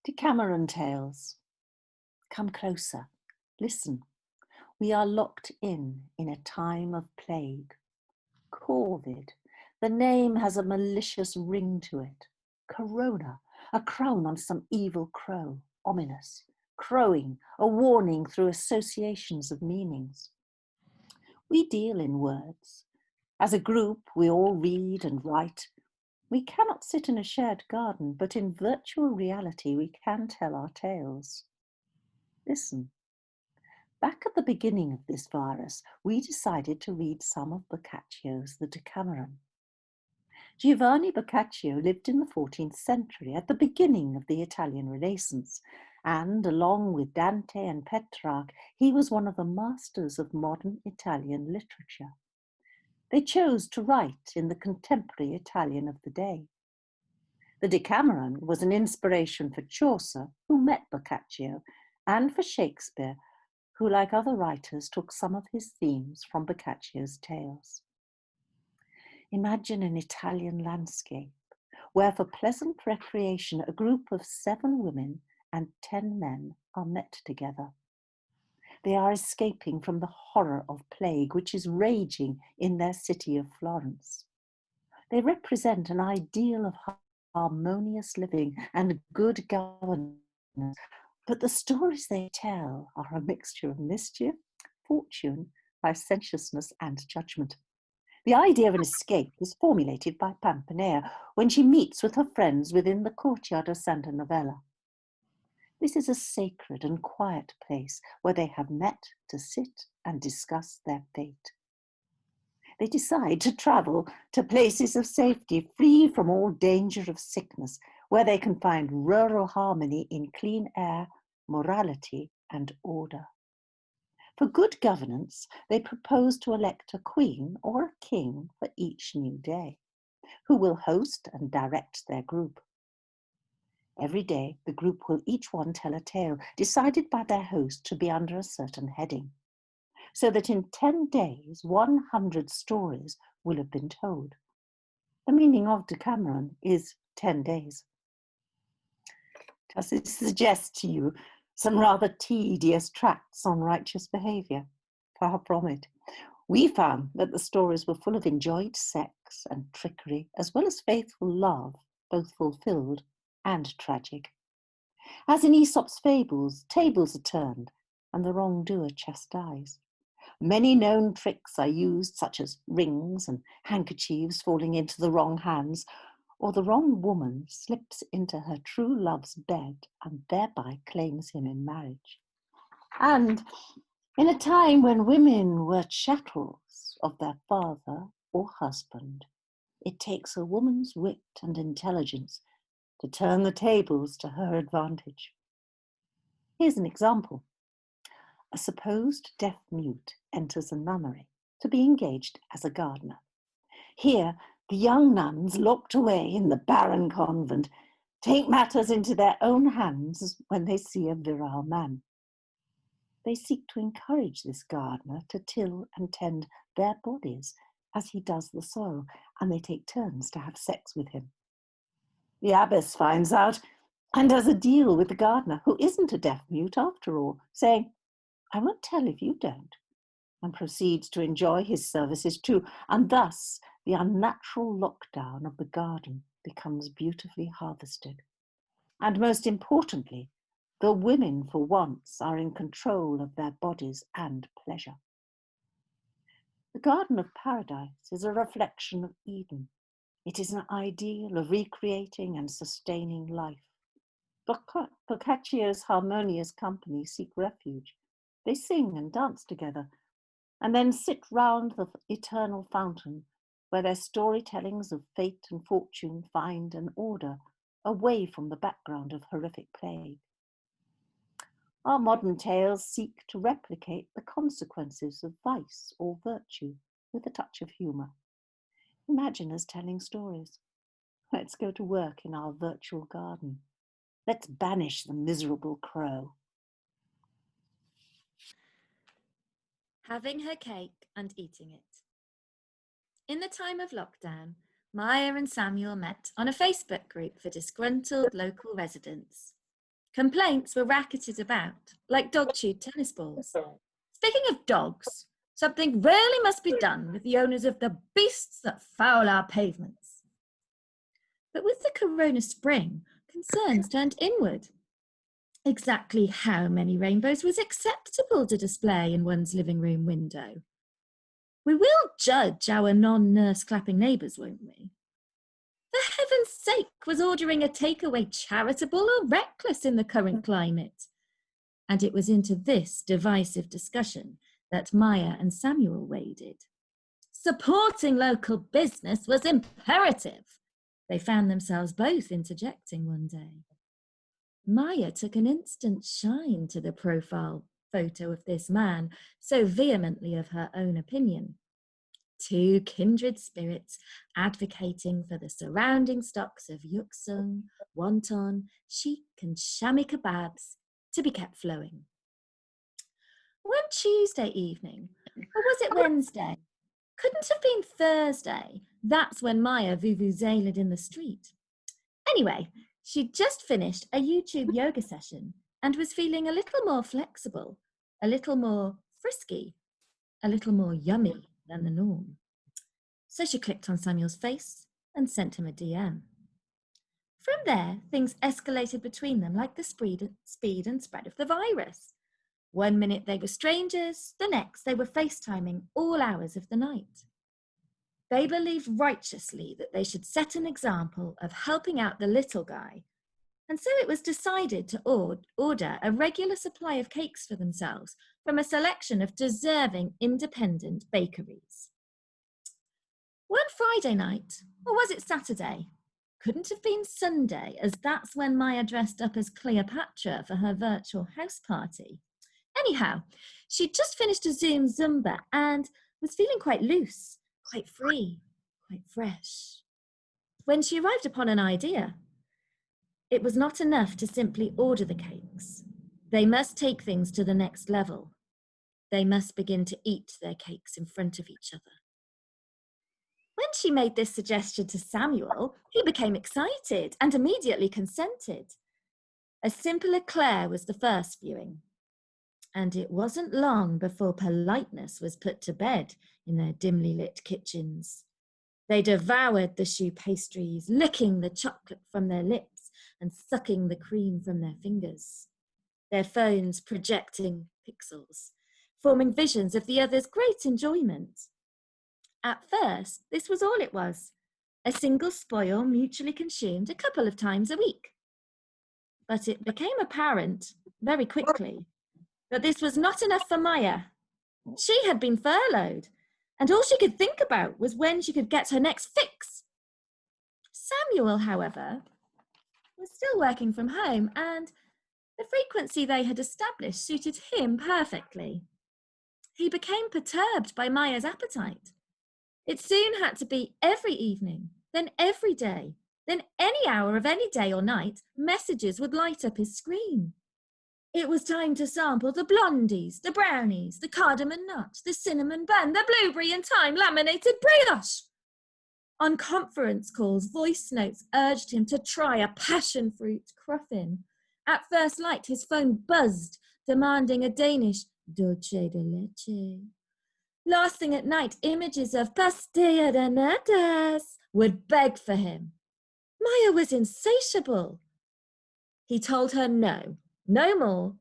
Decameron Tales. Come closer. Listen. We are locked in a time of plague. Corvid. The name has a malicious ring to it. Corona. A crown on some evil crow. Ominous. Crowing. A warning through associations of meanings. We deal in words. As a group, we all read and write. We cannot sit in a shared garden, but in virtual reality we can tell our tales. Listen. Back at the beginning of this virus, we decided to read some of Boccaccio's The Decameron. Giovanni Boccaccio lived in the 14th century, at the beginning of the Italian Renaissance, and along with Dante and Petrarch, he was one of the masters of modern Italian literature. They chose to write in the contemporary Italian of the day. The Decameron was an inspiration for Chaucer, who met Boccaccio, and for Shakespeare, who, like other writers, took some of his themes from Boccaccio's tales. Imagine an Italian landscape where, for pleasant recreation, a group of 7 women and 10 men are met together. They are escaping from the horror of plague which is raging in their city of Florence. They represent an ideal of harmonious living and good governance, but the stories they tell are a mixture of mischief, fortune, licentiousness, and judgment. The idea of an escape is formulated by Pampanea when she meets with her friends within the courtyard of Santa Novella. This is a sacred and quiet place where they have met to sit and discuss their fate. They decide to travel to places of safety, free from all danger of sickness, where they can find rural harmony in clean air, morality, and order. For good governance, they propose to elect a queen or a king for each new day, who will host and direct their group. Every day, the group will each one tell a tale, decided by their host to be under a certain heading, so that in 10 days, 100 stories will have been told. The meaning of Decameron is 10 days. Does it suggest to you some rather tedious tracts on righteous behaviour? Far from it. We found that the stories were full of enjoyed sex and trickery, as well as faithful love, both fulfilled and tragic. As in Aesop's fables, tables are turned and the wrongdoer chastised. Many known tricks are used, such as rings and handkerchiefs falling into the wrong hands, or the wrong woman slips into her true love's bed and thereby claims him in marriage. And in a time when women were chattels of their father or husband, it takes a woman's wit and intelligence to turn the tables to her advantage. Here's an example. A supposed deaf mute enters a nunnery to be engaged as a gardener. Here, the young nuns, locked away in the barren convent, take matters into their own hands when they see a virile man. They seek to encourage this gardener to till and tend their bodies as he does the soil, and they take turns to have sex with him. The abbess finds out and does a deal with the gardener, who isn't a deaf mute after all, saying, "I won't tell if you don't," and proceeds to enjoy his services too, and thus the unnatural lockdown of the garden becomes beautifully harvested. And most importantly, the women for once are in control of their bodies and pleasure. The Garden of Paradise is a reflection of Eden. It is an ideal of recreating and sustaining life. Boccaccio's harmonious company seek refuge. They sing and dance together, and then sit round the eternal fountain, where their storytellings of fate and fortune find an order away from the background of horrific plague. Our modern tales seek to replicate the consequences of vice or virtue with a touch of humour. Imagine us telling stories. Let's go to work in our virtual garden. Let's banish the miserable crow. Having her cake and eating it. In the time of lockdown, Maya and Samuel met on a Facebook group for disgruntled local residents. Complaints were racketed about, like dog-chewed tennis balls. Speaking of dogs, something really must be done with the owners of the beasts that foul our pavements. But with the corona spring, concerns turned inward. Exactly how many rainbows was acceptable to display in one's living room window? We will judge our non-nurse clapping neighbours, won't we? For heaven's sake, was ordering a takeaway charitable or reckless in the current climate? And it was into this divisive discussion that Maya and Samuel waded. Supporting local business was imperative. They found themselves both interjecting one day. Maya took an instant shine to the profile photo of this man, so vehemently of her own opinion. Two kindred spirits advocating for the surrounding stocks of yuksung, wonton, sheik and shami kebabs to be kept flowing. One Tuesday evening, or was it Wednesday? Couldn't have been Thursday. That's when Maya vuvuzela'd in the street. Anyway, she'd just finished a YouTube yoga session and was feeling a little more flexible, a little more frisky, a little more yummy than the norm. So she clicked on Samuel's face and sent him a DM. From there, things escalated between them like the speed and spread of the virus. One minute they were strangers, the next they were FaceTiming all hours of the night. They believed righteously that they should set an example of helping out the little guy, and so it was decided to order a regular supply of cakes for themselves from a selection of deserving independent bakeries. One Friday night, or was it Saturday? Couldn't have been Sunday, as that's when Maya dressed up as Cleopatra for her virtual house party. Anyhow, she'd just finished a Zoom Zumba and was feeling quite loose, quite free, quite fresh, when she arrived upon an idea. It was not enough to simply order the cakes. They must take things to the next level. They must begin to eat their cakes in front of each other. When she made this suggestion to Samuel, he became excited and immediately consented. A simple eclair was the first viewing, and it wasn't long before politeness was put to bed in their dimly lit kitchens. They devoured the choux pastries, licking the chocolate from their lips and sucking the cream from their fingers, their phones projecting pixels, forming visions of the other's great enjoyment. At first, this was all it was, a single spoil mutually consumed a couple of times a week. But it became apparent very quickly that this was not enough for Maya. She had been furloughed, and all she could think about was when she could get her next fix. Samuel, however, was still working from home, and the frequency they had established suited him perfectly. He became perturbed by Maya's appetite. It soon had to be every evening, then every day, then any hour of any day or night, messages would light up his screen. It was time to sample the blondies, the brownies, the cardamom nut, the cinnamon bun, the blueberry and thyme laminated brioche. On conference calls, voice notes urged him to try a passion fruit cruffin. At first light, his phone buzzed, demanding a Danish dulce de leche. Last thing at night, images of pastilla de natas would beg for him. Maya was insatiable. He told her no more.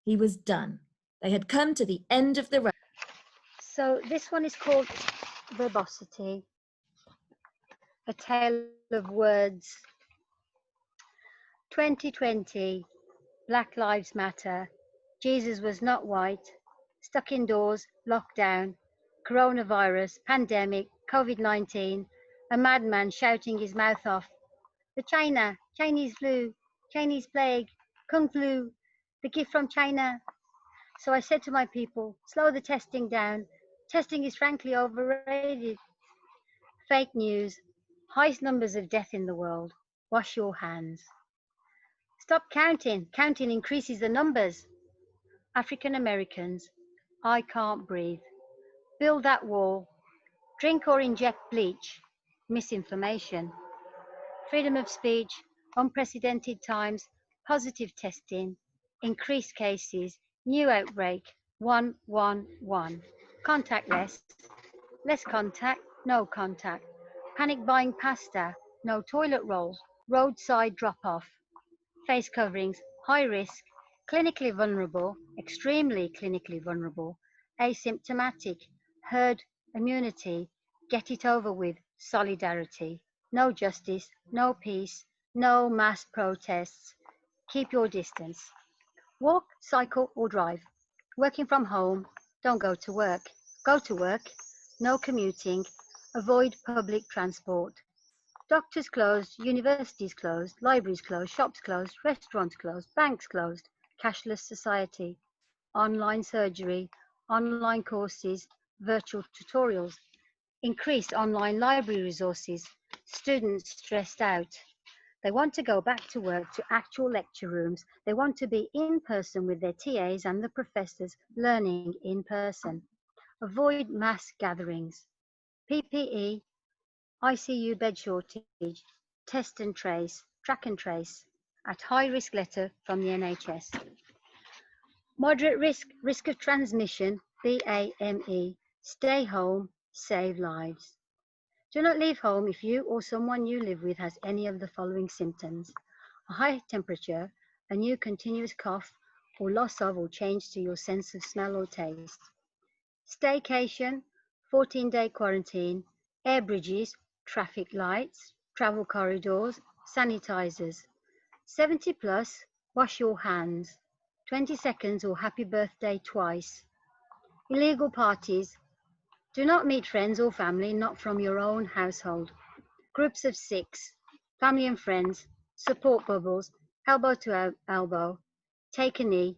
He was done. They had come to the end of the road. So this one is called Verbosity, a tale of words. 2020, Black Lives Matter. Jesus was not white. Stuck indoors, lockdown, coronavirus, pandemic, COVID-19, a madman shouting his mouth off. The China, Chinese flu, Chinese plague, Kung flu, the gift from China. So I said to my people, slow the testing down. Testing is frankly overrated. Fake news, highest numbers of death in the world. Wash your hands. Stop counting. Counting increases the numbers. African Americans, I can't breathe. Build that wall. Drink or inject bleach. Misinformation. Freedom of speech, unprecedented times, positive testing, increased cases, new outbreak, 111. Contact less contact, no contact. Panic buying pasta, no toilet rolls, roadside drop off. Face coverings, high risk, clinically vulnerable, extremely clinically vulnerable, asymptomatic, herd immunity, get it over with, solidarity. No justice, no peace, no mass protests. Keep your distance. Walk, cycle, or drive. Working from home, don't go to work. Go to work, no commuting. Avoid public transport. Doctors closed, universities closed, libraries closed, shops closed, restaurants closed, banks closed, cashless society, online surgery, online courses, virtual tutorials, increased online library resources, students stressed out. They want to go back to work, to actual lecture rooms. They want to be in person with their TAs and the professors learning in person. Avoid mass gatherings. PPE, ICU bed shortage, test and trace, track and trace, at high risk letter from the NHS. Moderate risk of transmission, BAME, stay home, save lives. Do not leave home if you or someone you live with has any of the following symptoms: a high temperature, a new continuous cough, or loss of or change to your sense of smell or taste. Staycation, 14-day quarantine, air bridges, traffic lights, travel corridors, sanitizers. 70 plus, wash your hands. 20 seconds or happy birthday twice. Illegal parties. Do not meet friends or family not from your own household. Groups of 6. Family and friends. Support bubbles. Elbow to elbow. Take a knee.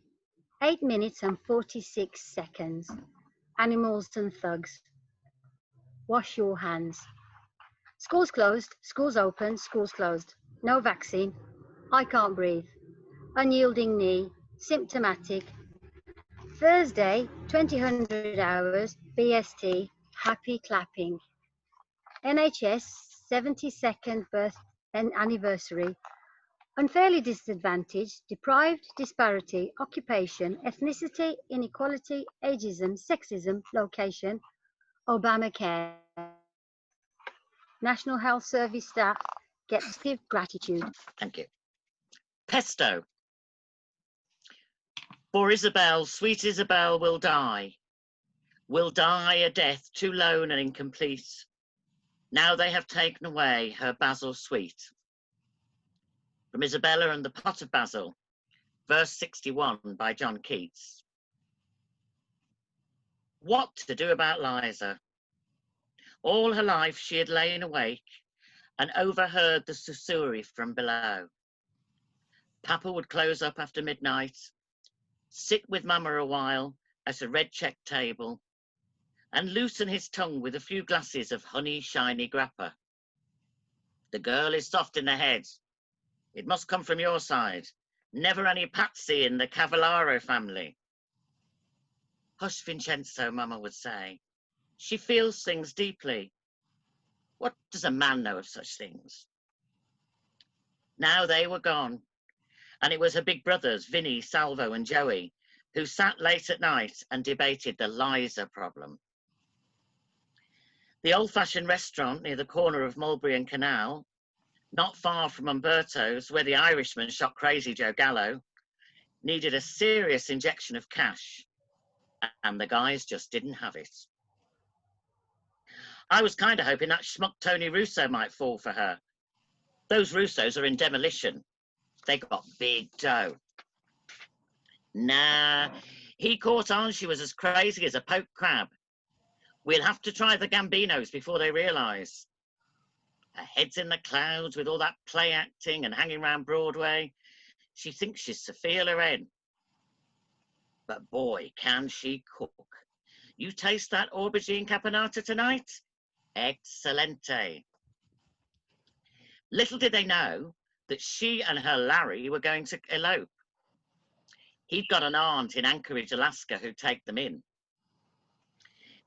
8 minutes and 46 seconds. Animals and thugs. Wash your hands. Schools closed, schools open, schools closed. No vaccine. I can't breathe. Unyielding knee. Symptomatic. Thursday, 2000 hours, BST, happy clapping. NHS 72nd birth and anniversary. Unfairly disadvantaged, deprived, disparity, occupation, ethnicity, inequality, ageism, sexism, location, Obamacare. National Health Service staff get massive gratitude. Thank you. Pesto. For Isabel, sweet Isabel will die a death too lone and incomplete. Now they have taken away her basil sweet. From Isabella and the Pot of Basil, verse 61 by John Keats. What to do about Liza? All her life she had lain awake and overheard the susurri from below. Papa would close up after midnight, sit with Mama a while at a red checked table, and loosen his tongue with a few glasses of honey shiny grappa. The girl is soft in the head. It must come from your side. Never any Patsy in the Cavallaro family. Hush, Vincenzo, Mama would say. She feels things deeply. What does a man know of such things? Now they were gone, and it was her big brothers, Vinny, Salvo, and Joey, who sat late at night and debated the Liza problem. The old-fashioned restaurant near the corner of Mulberry and Canal, not far from Umberto's, where the Irishman shot crazy Joe Gallo, needed a serious injection of cash, and the guys just didn't have it. I was kind of hoping that schmuck Tony Russo might fall for her. Those Russos are in demolition. They got big dough. Nah, he caught on she was as crazy as a poke crab. We'll have to try the Gambinos before they realise. Her head's in the clouds with all that play acting and hanging around Broadway. She thinks she's Sophia Loren. But boy, can she cook. You taste that aubergine caponata tonight? Excelente. Little did they know that she and her Larry were going to elope. He'd got an aunt in Anchorage, Alaska, who'd take them in.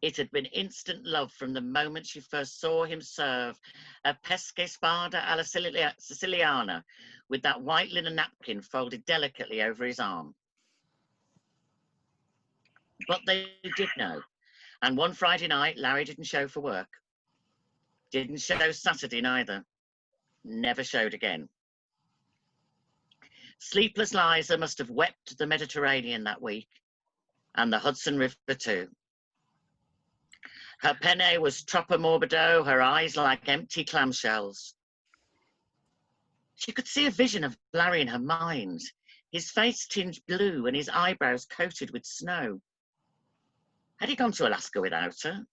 It had been instant love from the moment she first saw him serve a pesce spada alla Siciliana with that white linen napkin folded delicately over his arm. But they did know. And one Friday night, Larry didn't show for work. Didn't show Saturday neither. Never showed again. Sleepless Liza must have wept the Mediterranean that week, and the Hudson River too. Her penne was troppo morbido, her eyes like empty clamshells. She could see a vision of Larry in her mind, his face tinged blue and his eyebrows coated with snow. Had he gone to Alaska without her?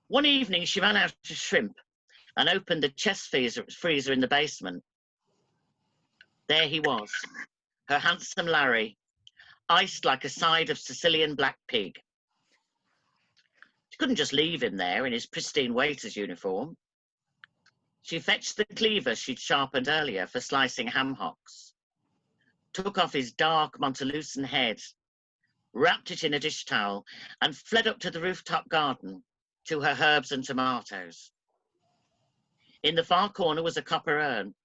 One evening she ran out of shrimp and opened the chest freezer in the basement. There he was, her handsome Larry, iced like a side of Sicilian black pig. She couldn't just leave him there in his pristine waiter's uniform. She fetched the cleaver she'd sharpened earlier for slicing ham hocks, took off his dark Montelucen head, wrapped it in a dish towel, and fled up to the rooftop garden to her herbs and tomatoes. In the far corner was a copper urn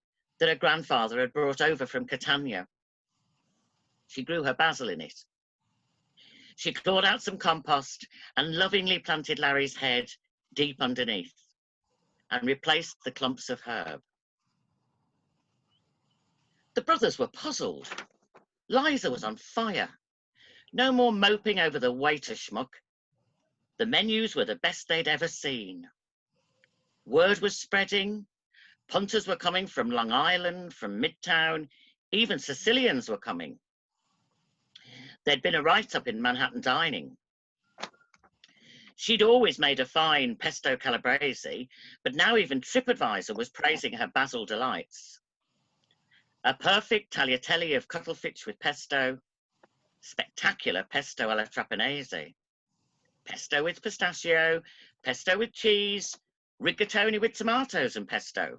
that her grandfather had brought over from Catania. She grew her basil in it. She clawed out some compost and lovingly planted Larry's head deep underneath and replaced the clumps of herb. The brothers were puzzled. Liza was on fire. No more moping over the waiter schmuck. The menus were the best they'd ever seen. Word was spreading. Punters were coming from Long Island, from Midtown. Even Sicilians were coming. There'd been a write-up in Manhattan Dining. She'd always made a fine pesto calabrese, but now even TripAdvisor was praising her basil delights. A perfect tagliatelle of cuttlefish with pesto, spectacular pesto alla trapanese, pesto with pistachio, pesto with cheese, rigatoni with tomatoes and pesto.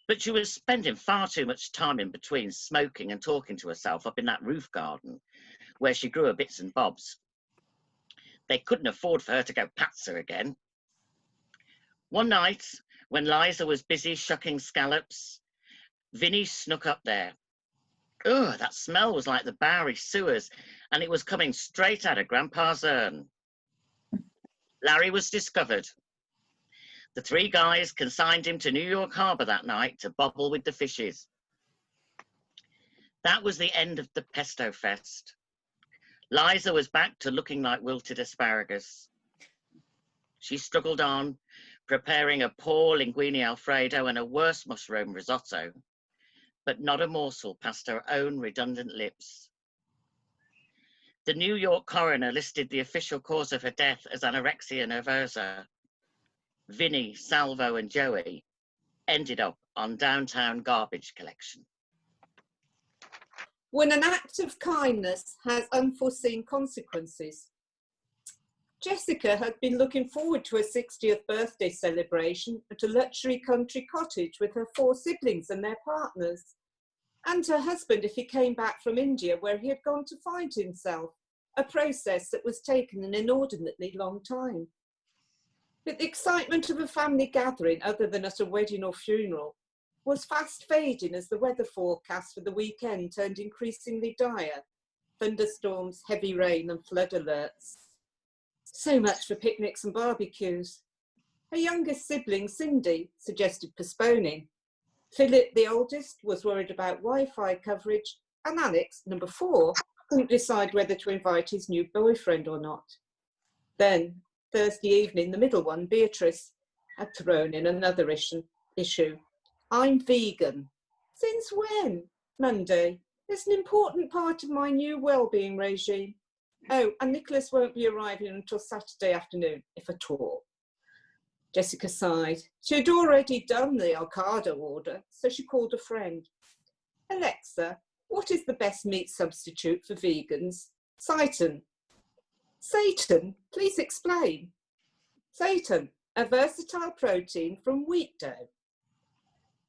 But she was spending far too much time in between smoking and talking to herself up in that roof garden where she grew her bits and bobs. They couldn't afford for her to go patzer again. One night, when Liza was busy shucking scallops, Vinny snuck up there. Ugh, that smell was like the Bowery sewers, and it was coming straight out of Grandpa's urn. Larry was discovered. The three guys consigned him to New York Harbor that night to bobble with the fishes. That was the end of the pesto fest. Liza was back to looking like wilted asparagus. She struggled on, preparing a poor linguine alfredo and a worse mushroom risotto, but not a morsel passed her own redundant lips. The New York coroner listed the official cause of her death as anorexia nervosa. Vinny, Salvo, and Joey ended up on downtown garbage collection. When an act of kindness has unforeseen consequences. Jessica had been looking forward to her 60th birthday celebration at a luxury country cottage with her 4 siblings and their partners, and her husband if he came back from India where he had gone to find himself, a process that was taking an inordinately long time. But the excitement of a family gathering other than at a wedding or funeral was fast fading as the weather forecast for the weekend turned increasingly dire. Thunderstorms, heavy rain and flood alerts. So much for picnics and barbecues. Her youngest sibling, Cindy, suggested postponing. Philip, the oldest, was worried about Wi-Fi coverage, and Alex, number 4, couldn't decide whether to invite his new boyfriend or not. Then, Thursday evening, the middle one, Beatrice, had thrown in another issue. I'm vegan. Since when? Monday. It's an important part of my new well-being regime. Oh, and Nicholas won't be arriving until Saturday afternoon, if at all. Jessica sighed. She had already done the Ocado order, so she called a friend. Alexa, what is the best meat substitute for vegans? Seitan. Seitan? Please explain. Seitan, a versatile protein from wheat dough.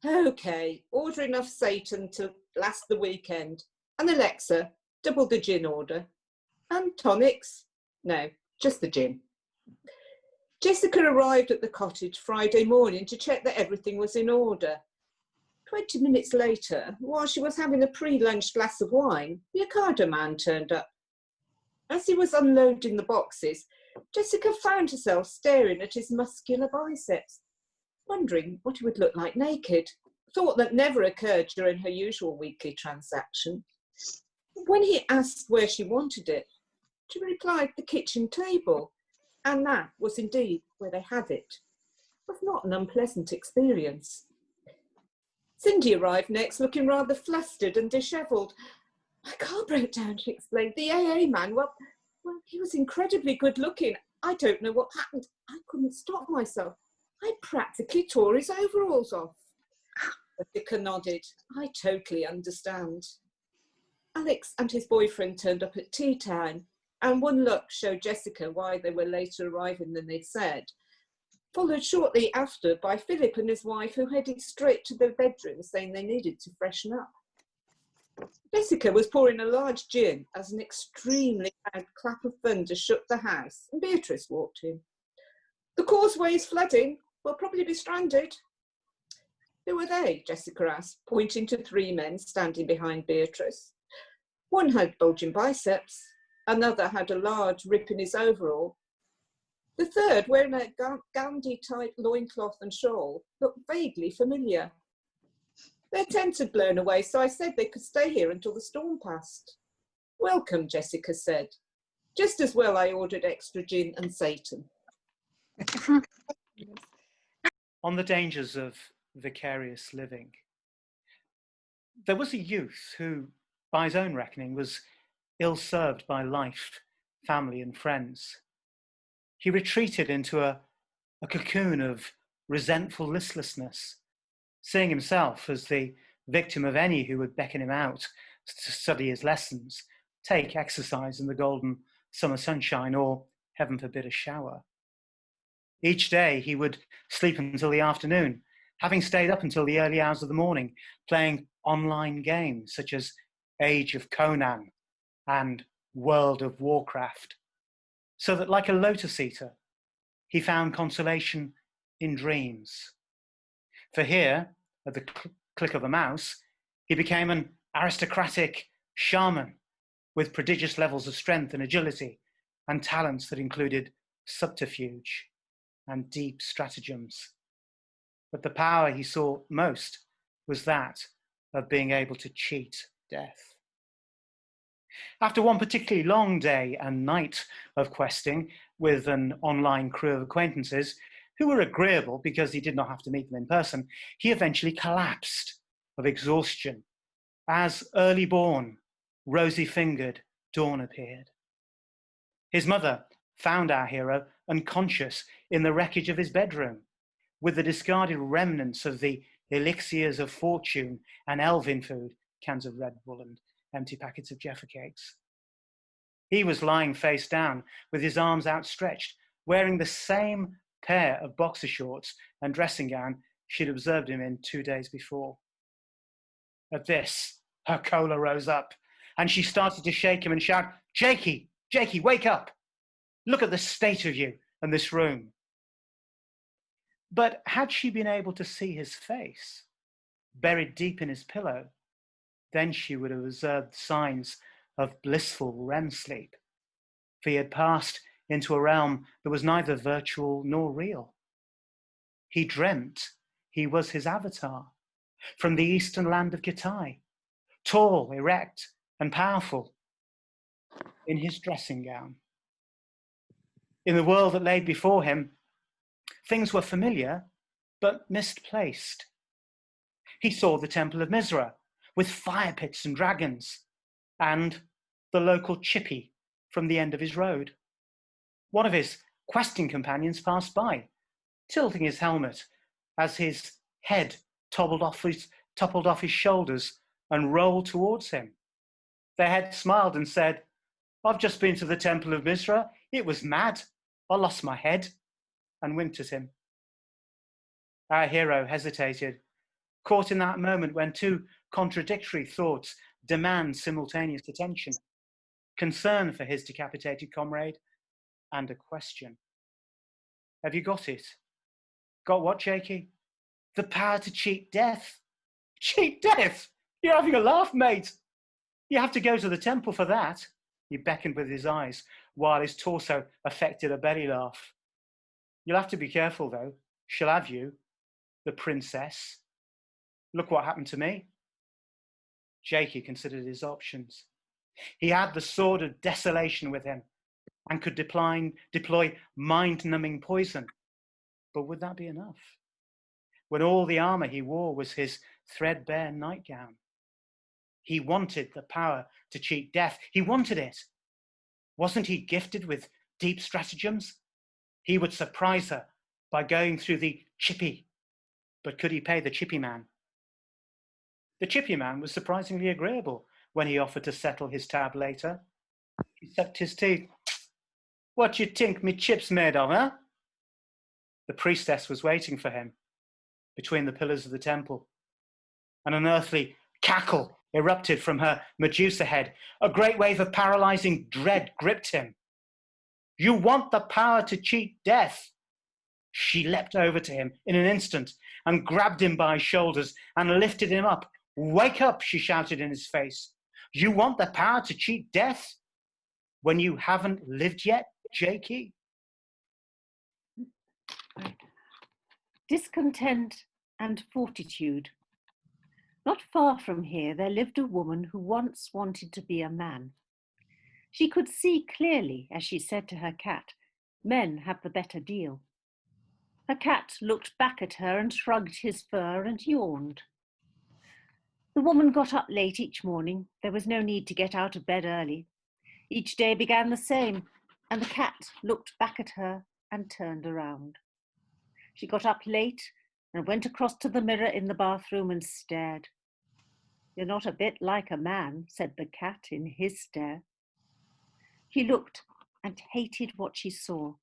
Okay, order enough Seitan to last the weekend. And Alexa, double the gin order. And tonics? No, just the gin. Jessica arrived at the cottage Friday morning to check that everything was in order. 20 minutes later, while she was having a pre-lunch glass of wine, the Ocado man turned up. As he was unloading the boxes, Jessica found herself staring at his muscular biceps, wondering what he would look like naked, a thought that never occurred during her usual weekly transaction. When he asked where she wanted it, she replied the kitchen table, and that was indeed where they had it. It was not an unpleasant experience. Cindy arrived next, looking rather flustered and dishevelled. My car broke down, she explained. The AA man, well, he was incredibly good looking. I don't know what happened. I couldn't stop myself. I practically tore his overalls off. Jessica nodded. I totally understand. Alex and his boyfriend turned up at tea time, and one look showed Jessica why they were later arriving than they'd said, followed shortly after by Philip and his wife, who headed straight to their bedroom saying they needed to freshen up. Jessica was pouring a large gin as an extremely loud clap of thunder shook the house, and Beatrice walked in. The causeway is flooding. We'll probably be stranded. Who are they? Jessica asked, pointing to 3 men standing behind Beatrice. One had bulging biceps, another had a large rip in his overall. The third, wearing a Gandhi-type loincloth and shawl, looked vaguely familiar. Their tents had blown away, so I said they could stay here until the storm passed. Welcome, Jessica said. Just as well I ordered extra gin and Satan. On the dangers of vicarious living, there was a youth who, by his own reckoning, was ill-served by life, family and friends. He retreated into a cocoon of resentful listlessness, seeing himself as the victim of any who would beckon him out to study his lessons, take exercise in the golden summer sunshine, or, heaven forbid, a shower. Each day he would sleep until the afternoon, having stayed up until the early hours of the morning, playing online games such as Age of Conan and World of Warcraft, so that like a lotus eater, he found consolation in dreams. For here, at the click of a mouse, he became an aristocratic shaman with prodigious levels of strength and agility and talents that included subterfuge and deep stratagems. But the power he sought most was that of being able to cheat death. After one particularly long day and night of questing with an online crew of acquaintances who were agreeable because he did not have to meet them in person, he eventually collapsed of exhaustion as early born, rosy-fingered dawn appeared. His mother found our hero unconscious in the wreckage of his bedroom, with the discarded remnants of the elixirs of fortune and elven food, cans of Red Bull and empty packets of Jaffa cakes. He was lying face down with his arms outstretched, wearing the same pair of boxer shorts and dressing gown she'd observed him in 2 days before. At this, her choler rose up, and she started to shake him and shout, Jakey, Jakey, wake up! Look at the state of you and this room. But had she been able to see his face, buried deep in his pillow, then she would have observed signs of blissful REM sleep, for he had passed into a realm that was neither virtual nor real. He dreamt he was his avatar from the eastern land of Kitai, tall, erect, and powerful, in his dressing gown. In the world that lay before him, things were familiar, but misplaced. He saw the Temple of Mizra, with fire pits and dragons, and the local chippy from the end of his road. One of his questing companions passed by, tilting his helmet as his head toppled off his shoulders and rolled towards him. The head smiled and said, I've just been to the Temple of Mizra. It was mad. I lost my head, and winked at him. Our hero hesitated, caught in that moment when 2 contradictory thoughts demand simultaneous attention. concern for his decapitated comrade, and a question. Have you got it? Got what, Jakey? The power to cheat death. Cheat death? You're having a laugh, mate. You have to go to the temple for that. He beckoned with his eyes, while his torso affected a belly laugh. You'll have to be careful, though. She'll have you, the princess. Look what happened to me. Jakey considered his options. He had the sword of desolation with him and could deploy mind-numbing poison. But would that be enough? When all the armour he wore was his threadbare nightgown. He wanted the power to cheat death. He wanted it. Wasn't he gifted with deep stratagems? He would surprise her by going through the chippy. But could he pay the chippy man? The chippy man was surprisingly agreeable when he offered to settle his tab later. He sucked his teeth. What you think me chips made of, huh? The priestess was waiting for him between the pillars of the temple. An unearthly cackle erupted from her Medusa head. A great wave of paralyzing dread gripped him. You want the power to cheat death? She leapt over to him in an instant and grabbed him by his shoulders and lifted him up. Wake up, she shouted in his face. You want the power to cheat death when you haven't lived yet, Jakey? Discontent and fortitude. Not far from here, there lived a woman who once wanted to be a man. She could see clearly, as she said to her cat, men have the better deal. Her cat looked back at her and shrugged his fur and yawned. The woman got up late each morning. There was no need to get out of bed early. Each day began the same, and the cat looked back at her and turned around. She got up late and went across to the mirror in the bathroom and stared. You're not a bit like a man, said the cat in his stare. She looked and hated what she saw.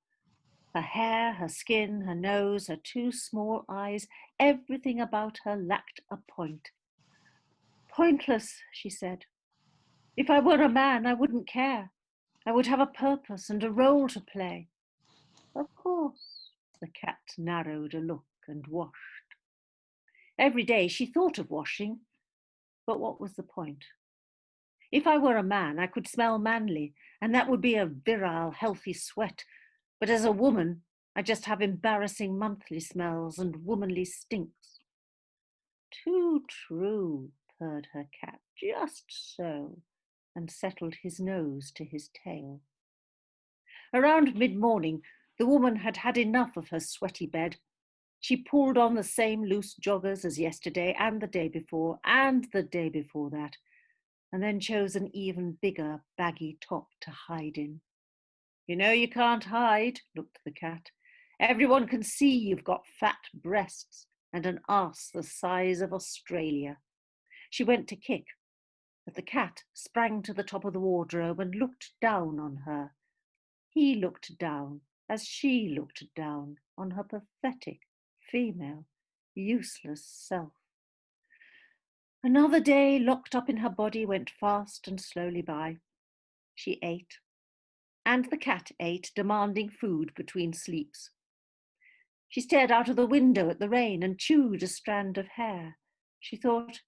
Her hair, her skin, her nose, her two small eyes, everything about her lacked a point. Pointless, she said. If I were a man, I wouldn't care. I would have a purpose and a role to play. Of course, the cat narrowed a look and washed. Every day she thought of washing, but what was the point? If I were a man, I could smell manly, and that would be a virile, healthy sweat. But as a woman, I just have embarrassing monthly smells and womanly stinks. Too true, purred her cat, just so, and settled his nose to his tail. Around mid-morning, the woman had had enough of her sweaty bed. She pulled on the same loose joggers as yesterday and the day before and the day before that, and then chose an even bigger, baggy top to hide in. You know you can't hide, looked the cat. Everyone can see you've got fat breasts and an arse the size of Australia. She went to kick, but the cat sprang to the top of the wardrobe and looked down on her. He looked down as she looked down on her pathetic, female, useless self. Another day locked up in her body went fast and slowly by. She ate, and the cat ate, demanding food between sleeps. She stared out of the window at the rain and chewed a strand of hair. She thought,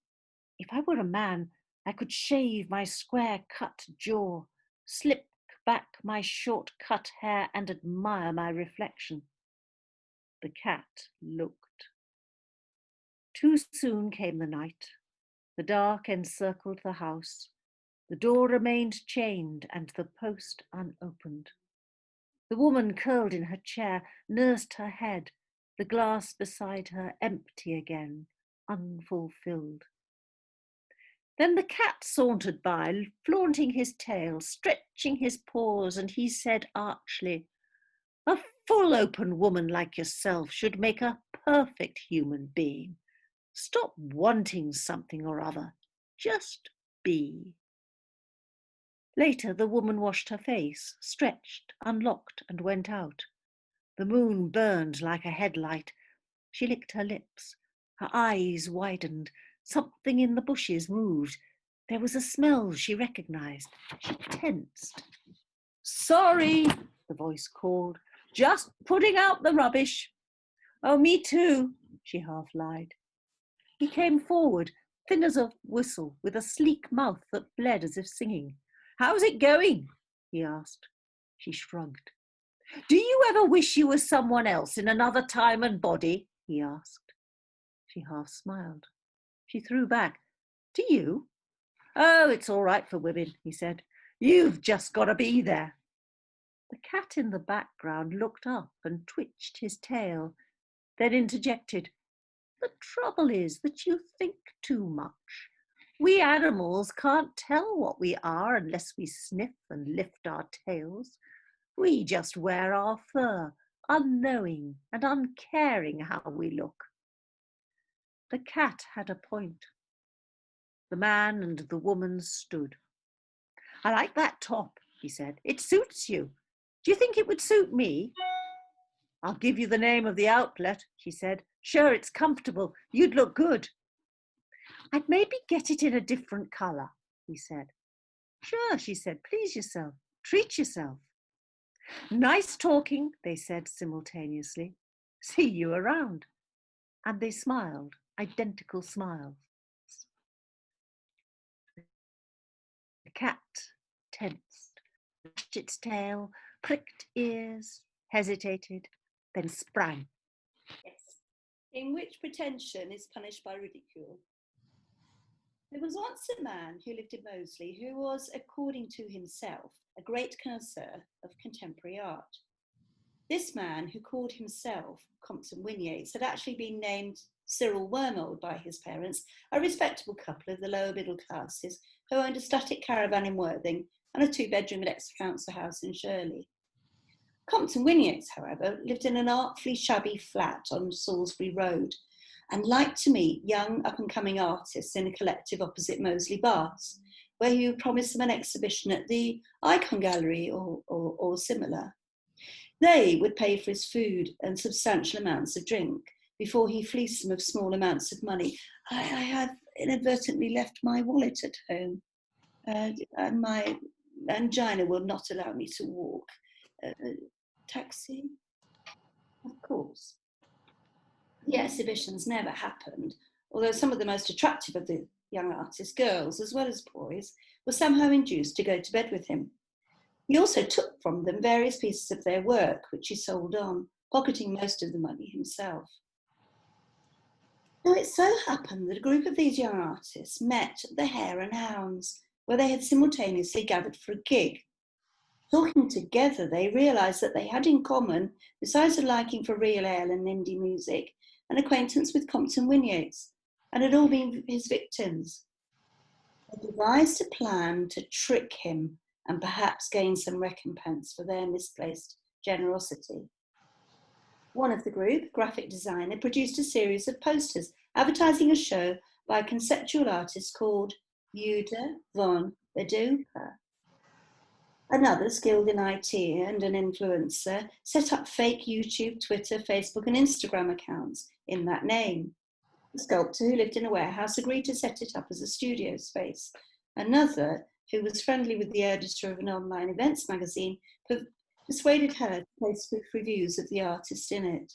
if I were a man, I could shave my square-cut jaw, slip back my short-cut hair and admire my reflection. The cat looked. Too soon came the night. The dark encircled the house. The door remained chained and the post unopened. The woman curled in her chair, nursed her head, the glass beside her empty again, unfulfilled. Then the cat sauntered by, flaunting his tail, stretching his paws, and he said archly, a full open woman like yourself should make a perfect human being. Stop wanting something or other. Just be. Later, the woman washed her face, stretched, unlocked, and went out. The moon burned like a headlight. She licked her lips. Her eyes widened. Something in the bushes moved. There was a smell she recognised. She tensed. "Sorry," the voice called. "Just putting out the rubbish." "Oh, me too," she half lied. He came forward, thin as a whistle, with a sleek mouth that bled as if singing. "How's it going?" he asked. She shrugged. "Do you ever wish you were someone else in another time and body?" he asked. She half smiled. She threw back. "Do you?" "Oh, it's all right for women," he said. "You've just got to be there." The cat in the background looked up and twitched his tail, then interjected, "The trouble is that you think too much. We animals can't tell what we are unless we sniff and lift our tails. We just wear our fur, unknowing and uncaring how we look." The cat had a point. The man and the woman stood. "I like that top," he said. "It suits you. Do you think it would suit me?" "I'll give you the name of the outlet," she said. "Sure, it's comfortable. You'd look good." "I'd maybe get it in a different colour," he said. "Sure," she said. "Please yourself. Treat yourself." "Nice talking," they said simultaneously. "See you around." And they smiled, identical smiles. The cat tensed, lashed its tail, pricked ears, hesitated, then sprang. Yes. In which pretension is punished by ridicule. There was once a man who lived in Moseley who was, according to himself, a great connoisseur of contemporary art. This man, who called himself Compton Winyates, had actually been named Cyril Wormold by his parents, a respectable couple of the lower middle classes who owned a static caravan in Worthing and a 2-bedroom Exeter house in Shirley. Compton Winyates, however, lived in an artfully shabby flat on Salisbury Road and liked to meet young up-and-coming artists in a collective opposite Moseley Baths, where he would promise them an exhibition at the Icon Gallery or similar. They would pay for his food and substantial amounts of drink before he fleeced them of small amounts of money. "I have inadvertently left my wallet at home, and my angina will not allow me to walk. Taxi?" Of course. The exhibitions never happened, although some of the most attractive of the young artists, girls as well as boys, were somehow induced to go to bed with him. He also took from them various pieces of their work, which he sold on, pocketing most of the money himself. Now, it so happened that a group of these young artists met at the Hare and Hounds, where they had simultaneously gathered for a gig. Talking together, they realised that they had in common, besides a liking for real ale and indie music, an acquaintance with Compton Winyates, and had all been his victims. They devised a plan to trick him and perhaps gain some recompense for their misplaced generosity. One of the group, a graphic designer, produced a series of posters advertising a show by a conceptual artist called Jude von Bedoeper. Another, skilled in IT and an influencer, set up fake YouTube, Twitter, Facebook and Instagram accounts in that name. The sculptor, who lived in a warehouse, agreed to set it up as a studio space. Another, who was friendly with the editor of an online events magazine, persuaded her to place spoof reviews of the artist in it.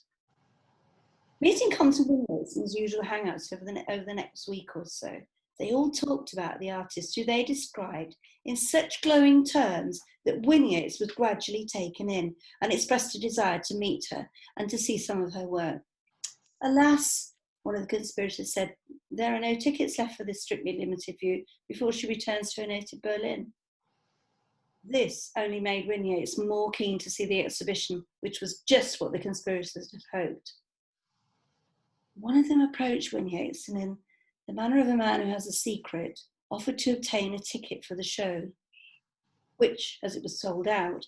Meeting Compton Winyates in his usual hangouts over the next week or so, they all talked about the artist, who they described in such glowing terms that Winyates was gradually taken in and expressed a desire to meet her and to see some of her work. "Alas," one of the conspirators said, "there are no tickets left for this strictly limited view before she returns to her native Berlin." This only made Winyates more keen to see the exhibition, which was just what the conspirators had hoped. One of them approached Winyates and, in the manner of a man who has a secret, offered to obtain a ticket for the show, which, as it was sold out,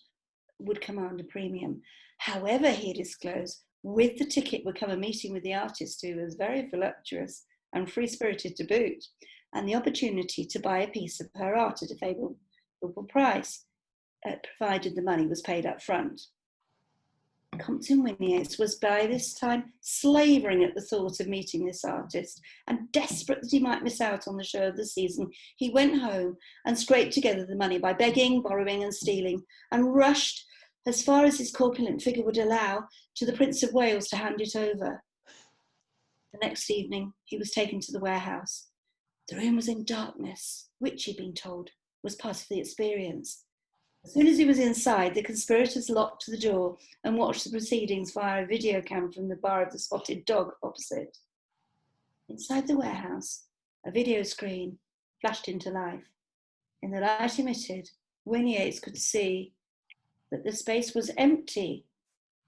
would command a premium. However, he disclosed, with the ticket would come a meeting with the artist, who was very voluptuous and free-spirited to boot, and the opportunity to buy a piece of her art at a favourable price, provided the money was paid up front. Compton Wynyates was by this time slavering at the thought of meeting this artist, and desperate that he might miss out on the show of the season, he went home and scraped together the money by begging, borrowing and stealing, and rushed as far as his corpulent figure would allow to the Prince of Wales to hand it over. The next evening he was taken to the warehouse. The room was in darkness, which he'd been told was part of the experience. As soon as he was inside, the conspirators locked the door and watched the proceedings via a video cam from the bar of the Spotted Dog opposite. Inside the warehouse, a video screen flashed into life. In the light emitted, Wynyates could see that the space was empty.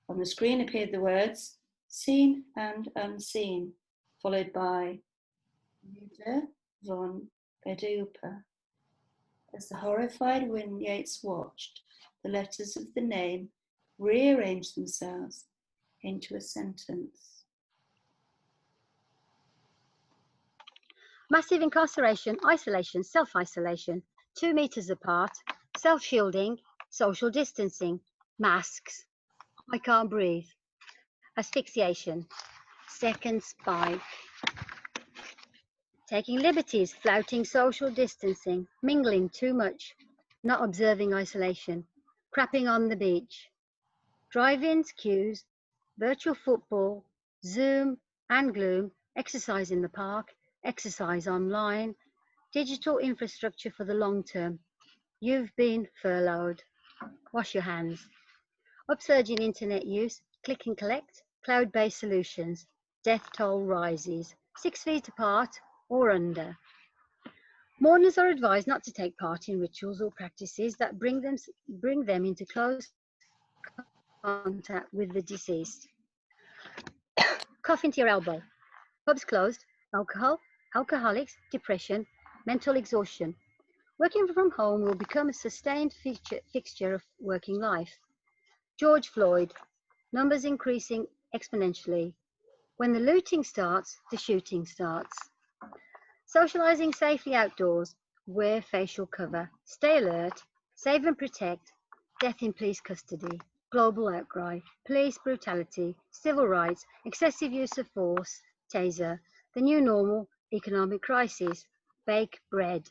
On the screen appeared the words, "Seen and unseen," followed by Jude von Beduper. As the horrified Wynyates watched, the letters of the name rearranged themselves into a sentence. Massive incarceration, isolation, self-isolation, 2 meters apart, self-shielding, social distancing, masks, I can't breathe, asphyxiation, second spike, taking liberties, flouting social distancing, mingling too much, not observing isolation, crapping on the beach, drive-ins, queues, virtual football, Zoom and gloom, exercise in the park, exercise online, digital infrastructure for the long term. You've been furloughed. Wash your hands. Upsurge in internet use, click and collect, cloud-based solutions, death toll rises, 6 feet apart or under. Mourners are advised not to take part in rituals or practices that bring them into close contact with the deceased. Cough into your elbow. Pubs closed, alcohol, alcoholics, depression, mental exhaustion. Working from home will become a sustained fixture of working life. George Floyd, numbers increasing exponentially. When the looting starts, the shooting starts. Socializing safely outdoors, wear facial cover, stay alert, save and protect, death in police custody, global outcry, police brutality, civil rights, excessive use of force, taser, the new normal, economic crisis, bake bread.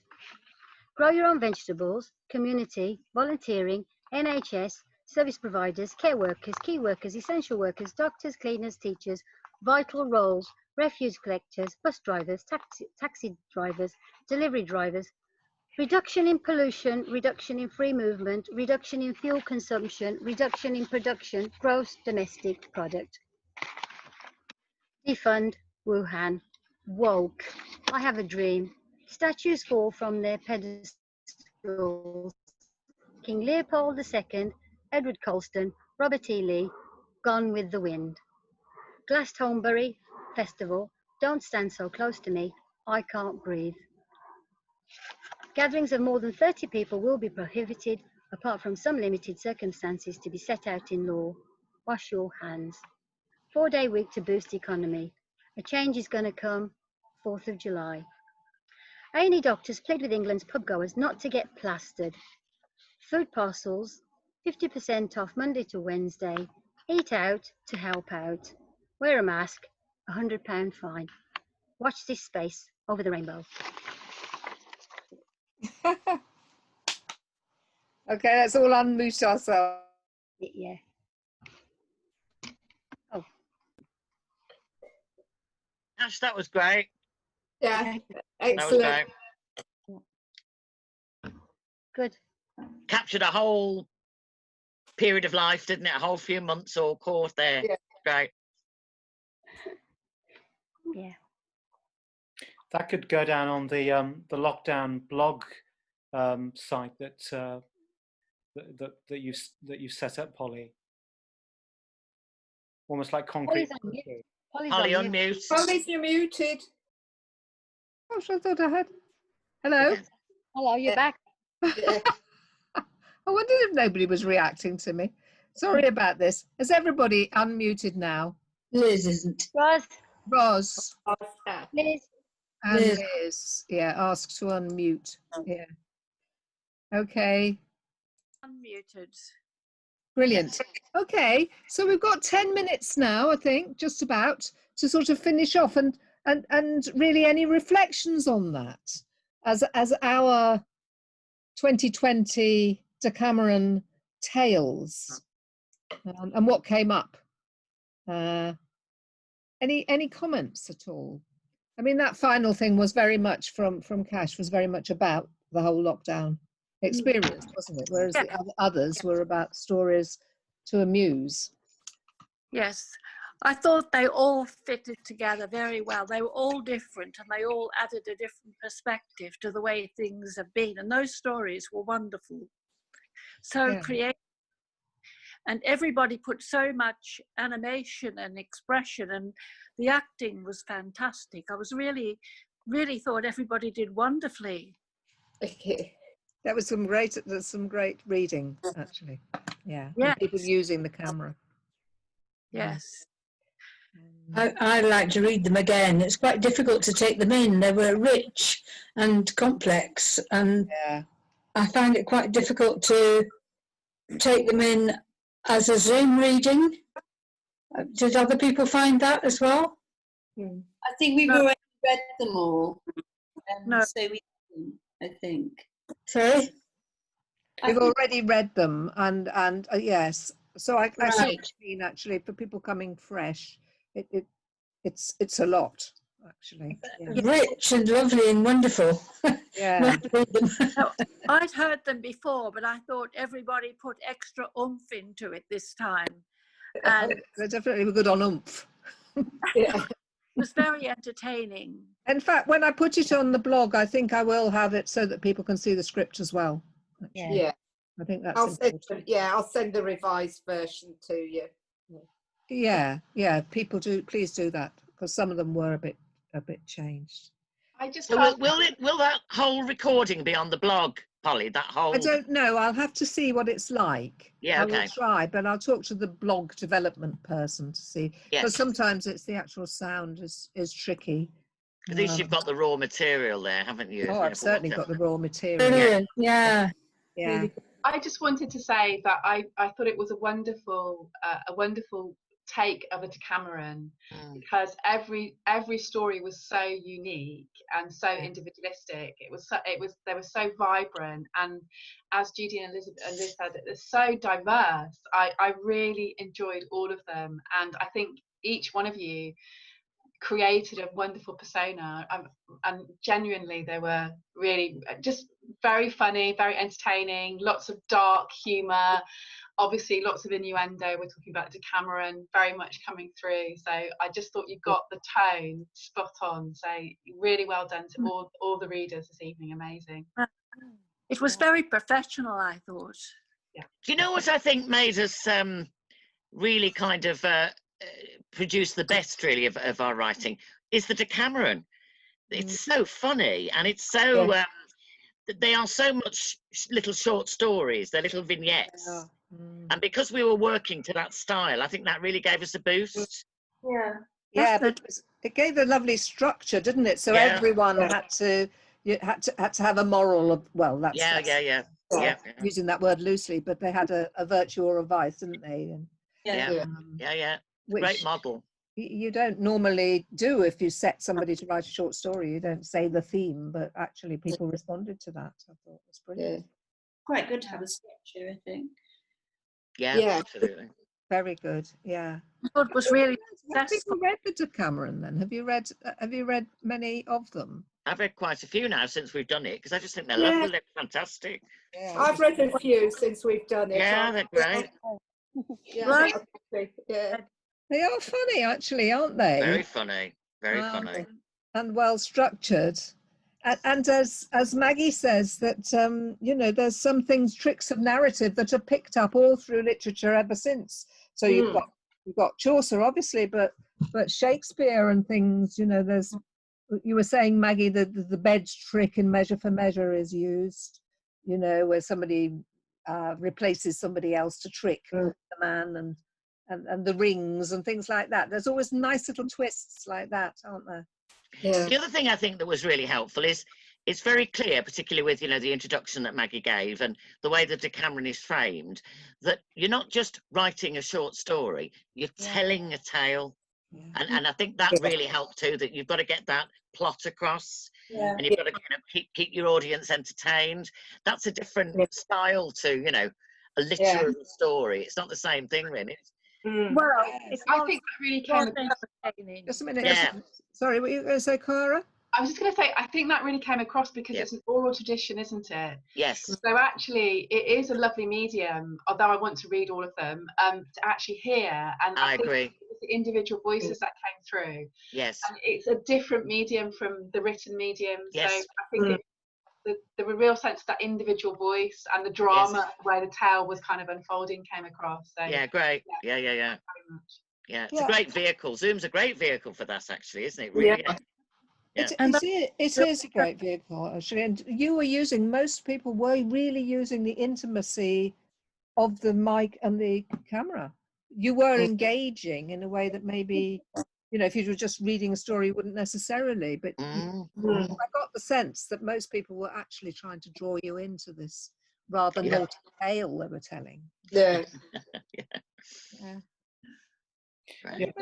Grow your own vegetables, community, volunteering, NHS, service providers, care workers, key workers, essential workers, doctors, cleaners, teachers, vital roles, refuse collectors, bus drivers, taxi drivers, delivery drivers, reduction in pollution, reduction in free movement, reduction in fuel consumption, reduction in production, gross domestic product. Defund Wuhan. Woke. I have a dream. Statues fall from their pedestals. King Leopold II, Edward Colston, Robert E. Lee, Gone with the Wind. Glastonbury Festival, Don't Stand So Close to Me, I Can't Breathe. Gatherings of more than 30 people will be prohibited, apart from some limited circumstances to be set out in law. Wash your hands. 4-day week to boost economy. A change is going to come, 4th of July. A&E doctors plead with England's pubgoers not to get plastered. Food parcels, 50% off Monday to Wednesday. Eat out to help out. Wear a mask, £100 fine. Watch this space over the rainbow. Okay, let's all unmute ourselves. Yeah. Oh. Ash, that was great. Yeah, That was excellent. great. Good. Captured a whole period of life, didn't it? A whole few months or course there. Yeah. Great. Yeah. That could go down on the lockdown blog site that you set up, Polly. Almost like concrete. Polly, unmute. Polly's, you're muted. Oh, I thought I had. Hello? Hello, you're Yeah. back. Yeah. I wondered if nobody was reacting to me. Sorry about this. Is everybody unmuted now? Liz isn't. Roz, Roz Liz. and Liz. Liz. Yeah, ask to unmute. Yeah. Okay. Unmuted. Brilliant. Okay, so we've got 10 minutes now, I think, just about, to sort of finish off, and really any reflections on that as our 2020 Decameron tales, and what came up. Any comments at all? I mean, that final thing was very much from Cash, was very much about the whole lockdown experience, wasn't it? Whereas the others were about stories to amuse. Yes, I thought they all fitted together very well. They were all different and they all added a different perspective to the way things have been. And those stories were wonderful. So creative. And everybody put so much animation and expression, and the acting was fantastic. I was really thought everybody did wonderfully. That was some great reading, actually. Yeah. Yes. And people using the camera. Yes. I'd like to read them again. It's quite difficult to take them in. They were rich and complex, and I found it quite difficult to take them in as a Zoom reading. Did other people find that as well? I think we've already read them all. No. So we didn't, I think. Sorry? We've already read them, and yes. So I see what Right. you mean, actually, for people coming fresh. It's a lot, actually. Yeah. Rich and lovely and wonderful. Yeah. No, I'd heard them before, but I thought everybody put extra oomph into it this time. And They definitely were good on oomph. Yeah. it was very entertaining. In fact, when I put it on the blog, I think I will have it so that people can see the script as well. Actually. Yeah. I think that's I'll important. I'll send the revised version to you. Yeah. People please do that, because some of them were a bit changed. I just so will that whole recording be on the blog, Polly? That whole. I don't know. I'll have to see what it's like. Yeah, okay. I will try, but I'll talk to the blog development person to see. Because sometimes it's the actual sound is tricky. At least you've got the raw material there, haven't you? Oh, I've certainly got the raw material. Brilliant. Yeah. I just wanted to say that I thought it was a wonderful take of a Decameron, because every story was so unique and so individualistic. They were so vibrant, and as Judy and Liz said, they're so diverse. I really enjoyed all of them, and I think each one of you created a wonderful persona, and genuinely they were really just very funny, very entertaining, lots of dark humour, obviously lots of innuendo. We're talking about Decameron very much coming through, so I just thought you got the tone spot on. So really well done to all the readers this evening. Amazing. It was very professional, I thought. Do you know what I think made us really kind of produce the best really of our writing is the Decameron. It's so funny, and it's so they are so much little short stories. They're little vignettes, and because we were working to that style, I think that really gave us a boost. But it gave a lovely structure, didn't it? So everyone had to have a moral of, well, that's using that word loosely, but they had a virtue or a vice, didn't they? And, which great model. You don't normally do if you set somebody to write a short story. You don't say the theme, but actually people responded to that. I thought it was brilliant. Quite good to have a structure, I think. Yeah, absolutely. Very good. Yeah. I thought it was really Have you read the Decameron then? Have you read many of them? I've read quite a few now since we've done it, because I just think they're lovely, they're fantastic. I've read a few since we've done it. Yeah, they're great. They are funny, actually, aren't they? Very funny, very funny. And well structured. And as Maggie says, that there's some things, tricks of narrative that are picked up all through literature ever since. So you've got Chaucer, obviously, but Shakespeare and things. There's. You were saying, Maggie, that the bed's trick in Measure for Measure is used. Where somebody replaces somebody else to trick the man, and the rings and things like that. There's always nice little twists like that, aren't there? The other thing I think that was really helpful is it's very clear, particularly with, you know, the introduction that Maggie gave and the way the Decameron is framed, that you're not just writing a short story, you're telling a tale. And I think that really helped too, that you've got to get that plot across, and you've got to kind of keep your audience entertained. That's a different style to, you know, a literary story. It's not the same thing, really. Well, it's I think that really came entertaining. Just a minute. Yeah. Sorry, what were you going to say, Clara? I was just going to say, I think that really came across because it's an oral tradition, isn't it? Yes. So actually, it is a lovely medium, although I want to read all of them, to actually hear. And I think agree. it's the individual voices that came through. Yes. And it's a different medium from the written medium. Yes. So I think the real sense of that individual voice and the drama where the tale was kind of unfolding came across. So, yeah, great. Yeah. Very much. Yeah, it's a great vehicle. Zoom's a great vehicle for that, actually, isn't it? Really? Yeah. It is a great vehicle, actually. And you were using, most people were really using the intimacy of the mic and the camera. You were engaging in a way that maybe, you know, if you were just reading a story, you wouldn't necessarily. But I got the sense that most people were actually trying to draw you into this rather naughty tale they were telling. Yeah.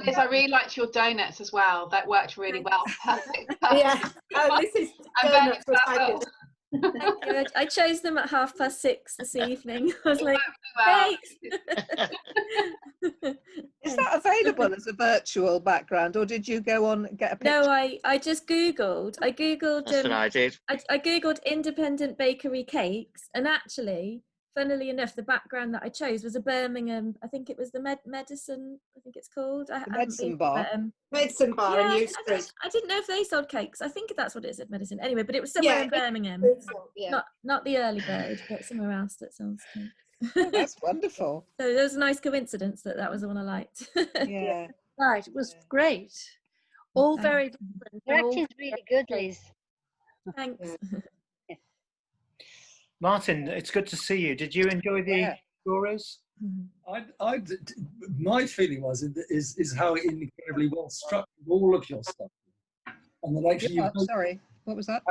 Liz, I really liked your donuts as well. That worked really well. Perfect. Yeah. Oh, this is donuts were fabulous. Thank you. I chose them at 6:30 this evening. I was like, thanks. Is that available as a virtual background, or did you go on and get a picture? No, I just Googled. I Googled. That's what I did. I Googled independent bakery cakes, and actually, funnily enough, the background that I chose was a Birmingham. I think it was the Medicine. I think it's called. The Medicine Bar. Medicine Bar in New Street. I didn't know if they sold cakes. I think that's what it is at Medicine. Anyway, but it was somewhere in Birmingham. Not the Early Bird, but somewhere else that sells cakes. Oh, that's wonderful. So there was a nice coincidence that was the one I liked. Yeah. Right, it was great. All very different. Your acting's really good, Liz. Thanks. Martin, it's good to see you. Did you enjoy the stories? My feeling is how incredibly well structured all of your stuff, and then actually, sorry, what was that?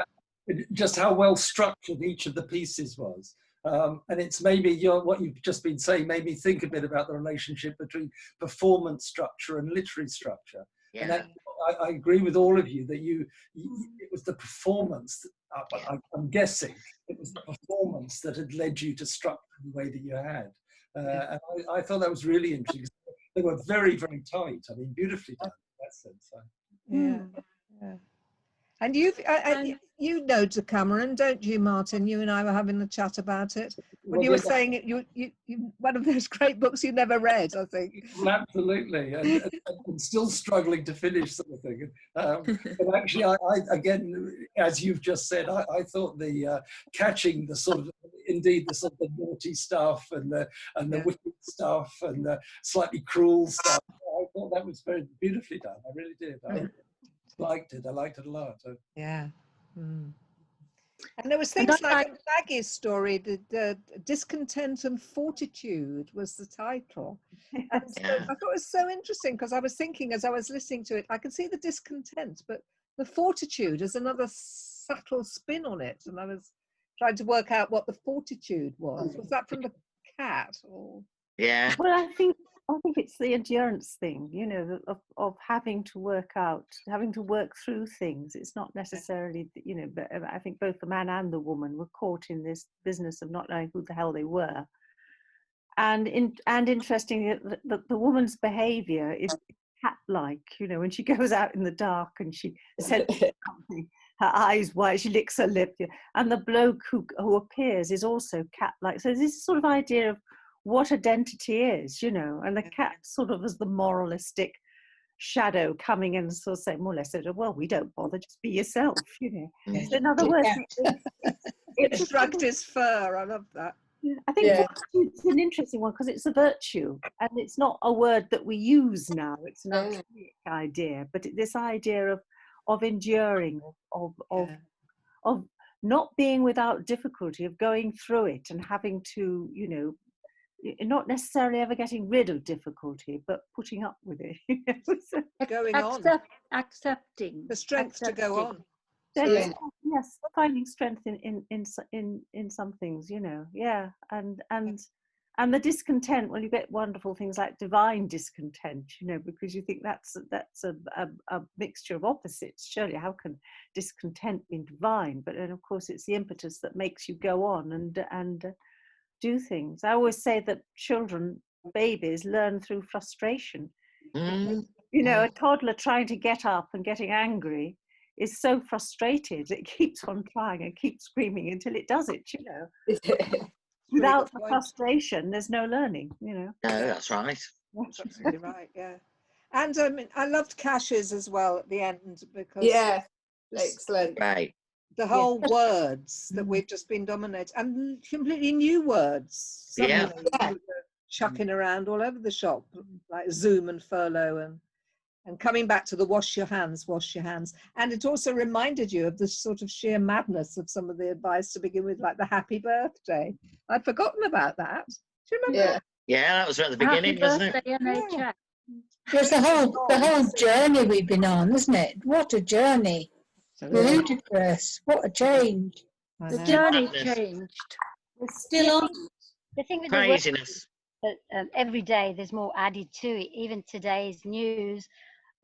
Just how well structured each of the pieces was. And it's maybe what you've just been saying made me think a bit about the relationship between performance structure and literary structure. Yeah. And I agree with all of you that it was the performance. I'm guessing it was the performance that had led you to structure the way that you had. And I thought that was really interesting. They were very, very tight. I mean, beautifully done in that sense. Yeah. And you know Decameron, don't you, Martin? You and I were having a chat about it. When you were saying it, you one of those great books you never read, I think. Absolutely, and still struggling to finish something. But actually, I again, as you've just said, I thought the catching the sort of the naughty stuff and the wicked stuff and the slightly cruel stuff. I thought that was very beautifully done. I really did. I liked it. I liked it a lot. Yeah. And there was things like Maggie's story, the Discontent and Fortitude was the title. And so I thought it was so interesting because I was thinking as I was listening to it, I could see the discontent, but the fortitude is another subtle spin on it. And I was trying to work out what the fortitude was. Was that from the cat? Or? Yeah. Well, I think it's the endurance thing, you know, of having to work through things. It's not necessarily, you know, but I think both the man and the woman were caught in this business of not knowing who the hell they were. And interestingly, the woman's behaviour is cat-like, you know, when she goes out in the dark and she says something, her eyes wide, she licks her lip, and the bloke who appears is also cat-like. So this sort of idea of what identity is, you know, and the cat sort of as the moralistic shadow coming in and sort of saying more or less, well, we don't bother, just be yourself, you know. So in other words, it shrugged his fur. I love that. I think it's an interesting one because it's a virtue and it's not a word that we use now. It's an archaic idea, but this idea of enduring, of not being without difficulty, of going through it and having to, you know, not necessarily ever getting rid of difficulty, but putting up with it. Going on. Accepting. The strength to go on. There's, Yeah. yes, finding strength in some things, you know. Yeah, and the discontent. Well, you get wonderful things like divine discontent, you know, because you think that's a mixture of opposites. Surely, how can discontent be divine? But then, of course, it's the impetus that makes you go on and do things. I always say that children, babies, learn through frustration. Mm. You know, a toddler trying to get up and getting angry is so frustrated, it keeps on trying and keeps screaming until it does it, you know. Without the frustration, there's no learning, you know. No, that's right. That's absolutely right, yeah. And I loved Cash's as well at the end, because Yeah, excellent. Right. the whole words that we've just been dominated, and completely new words Yeah. suddenly were chucking around all over the shop, like Zoom and furlough, and coming back to the wash your hands. And it also reminded you of the sort of sheer madness of some of the advice to begin with, like the happy birthday. I'd forgotten about that. Do you remember that? Yeah, that was at the beginning, Happy wasn't birthday, it? NHS. There's the whole journey we've been on, isn't it? What a journey. Ludicrous. What a change. The journey changed. We're still on. The thing with the work Craziness. that every day there's more added to it. Even today's news,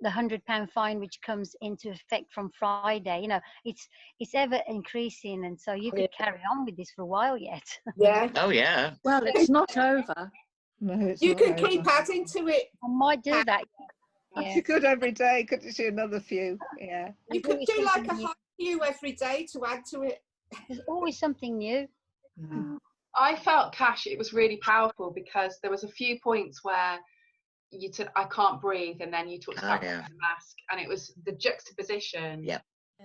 the £100 fine which comes into effect from Friday, you know, it's ever increasing, and so you could carry on with this for a while yet. Yeah. Oh, yeah. Well, it's not over. No, it's You not can over. keep adding to it. I might do that. Yeah. You could every day, couldn't you? Another few, yeah. You could do like a high few every day to add to it. There's always something new. I felt, Cash, it was really powerful because there was a few points where you said, I can't breathe, and then you talked about the mask, and it was the juxtaposition. Yep.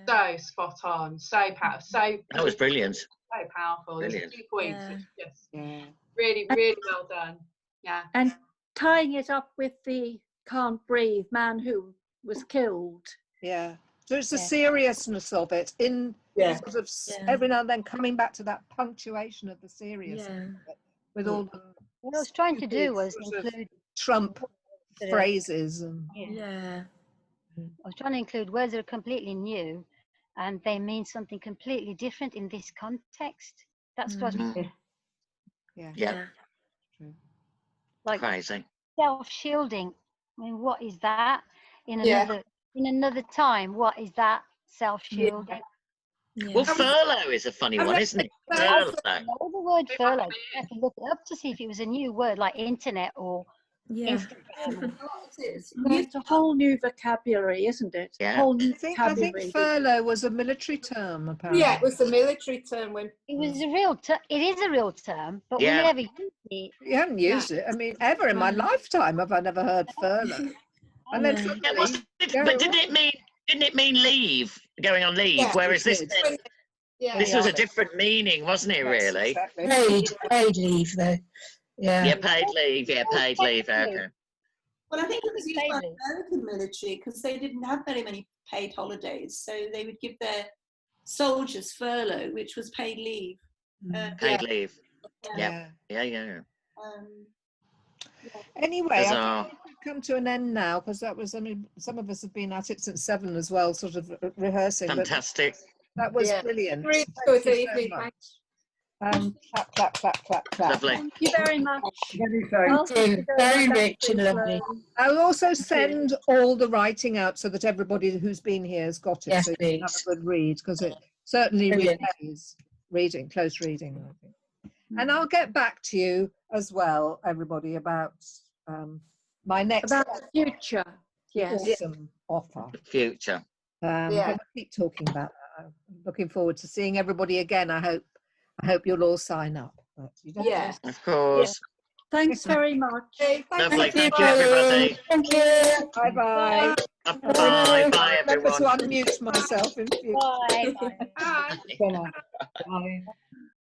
So spot on, so powerful, That was brilliant. so powerful. There's a Brilliant. few points Yeah. which just really, really well done. Yeah. And tying it up with the can't breathe man who was killed. Yeah. So it's the seriousness of it in sort of every now and then coming back to that punctuation of the seriousness of it, with all the What I was trying to do was sort of include Trump phrases and I was trying to include words that are completely new, and they mean something completely different in this context. That's what Yeah. like Crazy. self-shielding. I mean, what is that in another time? What is that self-shielding? Well, furlough is a funny one, isn't it? Furlough. I know the word furlough. I have to look it up to see if it was a new word like internet or Instagram. It's a whole new vocabulary, isn't it? Yeah. Whole new I think vocabulary. furlough was a military term, apparently. Yeah, it was the military term when it was a real term. It is a real term, but we never used it. You haven't used it. I mean, ever in my lifetime have I never heard furlough. And then suddenly, but didn't it mean leave, going on leave? Yeah, Whereas this was a Yeah. different meaning, wasn't it? Yes, Really? exactly. Paid leave, though. Yeah. Yeah, paid leave. Yeah, paid leave. Okay. Well, I think it was used by the American military because they didn't have very many paid holidays, so they would give their soldiers furlough, which was paid leave. Paid leave. Yeah. Anyway, Bizarre. I think we've come to an end now, because that was, I mean, some of us have been at it since 7 as well, sort of rehearsing. Fantastic. But that was brilliant. Really Thank good you so evening. much. Clap, clap, clap, clap, clap. Lovely. Thank you very much. Thank you. Very rich and lovely. I'll also send all the writing out so that everybody who's been here has got it, Yes, so you can have please. a good read, because it certainly Brilliant. repays reading, close reading, I think. And I'll get back to you as well, everybody, about my next About the future. Yes. awesome offer. Future. But we'll keep talking about that. I'm looking forward to seeing everybody again. I hope you'll all sign up. But you don't have to. Of course. Thanks very much. Lovely. Thank you, everybody. Thank you. Bye-bye. Bye. Bye, Remember to everyone. unmute myself in future. Bye. Bye. Bye.